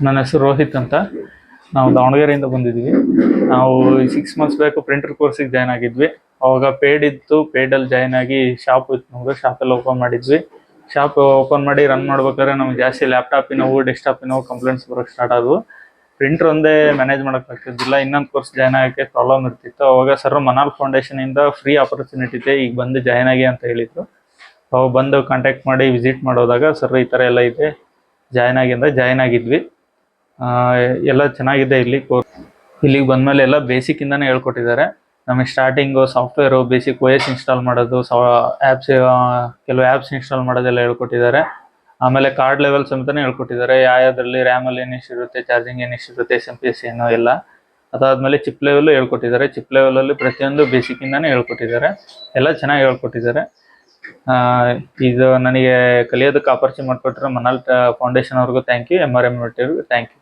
ನನ್ನ ಹೆಸರು ರೋಹಿತ್ ಅಂತ. ನಾವು ದಾವಣಗೆರೆಯಿಂದ ಬಂದಿದ್ವಿ. ನಾವು 6 ಮಂತ್ಸ್ ಬ್ಯಾಕು ಪ್ರಿಂಟರ್ ಕೋರ್ಸಿಗೆ ಜಾಯ್ನ್ ಆಗಿದ್ವಿ. ಅವಾಗ ಪೇಯ್ಡ್ ಇತ್ತು. ಪೇಯ್ಡಲ್ಲಿ ಜಾಯ್ನ್ ಆಗಿ ಶಾಪ್ ಇತ್ತು ನಮ್ಮದು. ಶಾಪಲ್ಲಿ ಓಪನ್ ಮಾಡಿದ್ವಿ. ಶಾಪ್ ಓಪನ್ ಮಾಡಿ ರನ್ ಮಾಡ್ಬೇಕಾದ್ರೆ ನಮ್ಗೆ ಜಾಸ್ತಿ ಲ್ಯಾಪ್ಟಾಪಿನವು, ಡೆಸ್ಕ್ಟಾಪಿನವು ಕಂಪ್ಲೇಂಟ್ಸ್ ಬರೋಕ್ಕೆ ಸ್ಟಾರ್ಟ್ ಆದವು. ಪ್ರಿಂಟರ್ ಒಂದೇ ಮ್ಯಾನೇಜ್ ಮಾಡೋಕ್ಕಾಗ್ತಿದ್ದಿಲ್ಲ. ಇನ್ನೊಂದು ಕೋರ್ಸ್ ಜಾಯ್ನ್ ಆಗೋಕ್ಕೆ ಪ್ರಾಬ್ಲಮ್ ಇರ್ತಿತ್ತು. ಅವಾಗ ಸರ್ ಮನಾಲ್ ಫೌಂಡೇಶನಿಂದ ಫ್ರೀ ಆಪರ್ಚುನಿಟಿ ಇದೆ, ಈಗ ಬಂದು ಜಾಯ್ನ್ ಆಗಿ ಅಂತ ಹೇಳಿದ್ರು. ಅವಾಗ ಬಂದು ಕಾಂಟ್ಯಾಕ್ಟ್ ಮಾಡಿ ವಿಸಿಟ್ ಮಾಡೋದಾಗ ಸರ್ ಈ ಥರ ಎಲ್ಲ ಇದೆ, ಜಾಯ್ನ್ ಆಗಿ ಅಂದರೆ ಜಾಯ್ನ್ ಆಗಿದ್ವಿ. ಎಲ್ಲ ಚೆನ್ನಾಗಿದೆ ಇಲ್ಲಿ ಕೋರ್ಸ್. ಇಲ್ಲಿಗೆ ಬಂದಮೇಲೆ ಎಲ್ಲ ಬೇಸಿಕ್ಕಿಂದನೇ ಹೇಳ್ಕೊಟ್ಟಿದ್ದಾರೆ. ನಮಗೆ starting software basic OS install ಮಾಡೋದು, ಆ್ಯಪ್ಸ್ ಕೆಲವು ಆ್ಯಪ್ಸ್ ಇನ್ಸ್ಟಾಲ್ ಮಾಡೋದೆಲ್ಲ ಹೇಳ್ಕೊಟ್ಟಿದ್ದಾರೆ. ಆಮೇಲೆ ಕಾರ್ಡ್ ಲೆವೆಲ್ ಸಮೇತನೇ ಹೇಳ್ಕೊಟ್ಟಿದ್ದಾರೆ. ಯಾವುದ್ರಲ್ಲಿ ರ್ಯಾಮಲ್ಲಿ ಏನಿಷ್ಟಿರುತ್ತೆ, ಚಾರ್ಜಿಂಗ್ ಏನಿಷ್ಟಿರುತ್ತೆ, SMPS ಏನು ಎಲ್ಲ. ಅದಾದಮೇಲೆ ಚಿಪ್ ಲೆವೆಲ್ಲು ಹೇಳ್ಕೊಟ್ಟಿದ್ದಾರೆ. ಚಿಪ್ ಲೆವೆಲಲ್ಲಿ ಪ್ರತಿಯೊಂದು ಬೇಸಿಕ್ಕಿಂದನೇ ಹೇಳ್ಕೊಟ್ಟಿದ್ದಾರೆ. ಎಲ್ಲ ಚೆನ್ನಾಗಿ ಹೇಳ್ಕೊಟ್ಟಿದ್ದಾರೆ. ಇದು ನನಗೆ ಕಲಿಯೋದಕ್ಕೆ ಆಪರ್ಚುನಿಟಿ ಮಾಡಿಕೊಟ್ರೆ ಮನಾಲ್ ಫೌಂಡೇಶನ್ ಅವ್ರಿಗೂ ಥ್ಯಾಂಕ್ ಯು, MRM ಅವ್ರಿಗೂ ಥ್ಯಾಂಕ್ ಯು.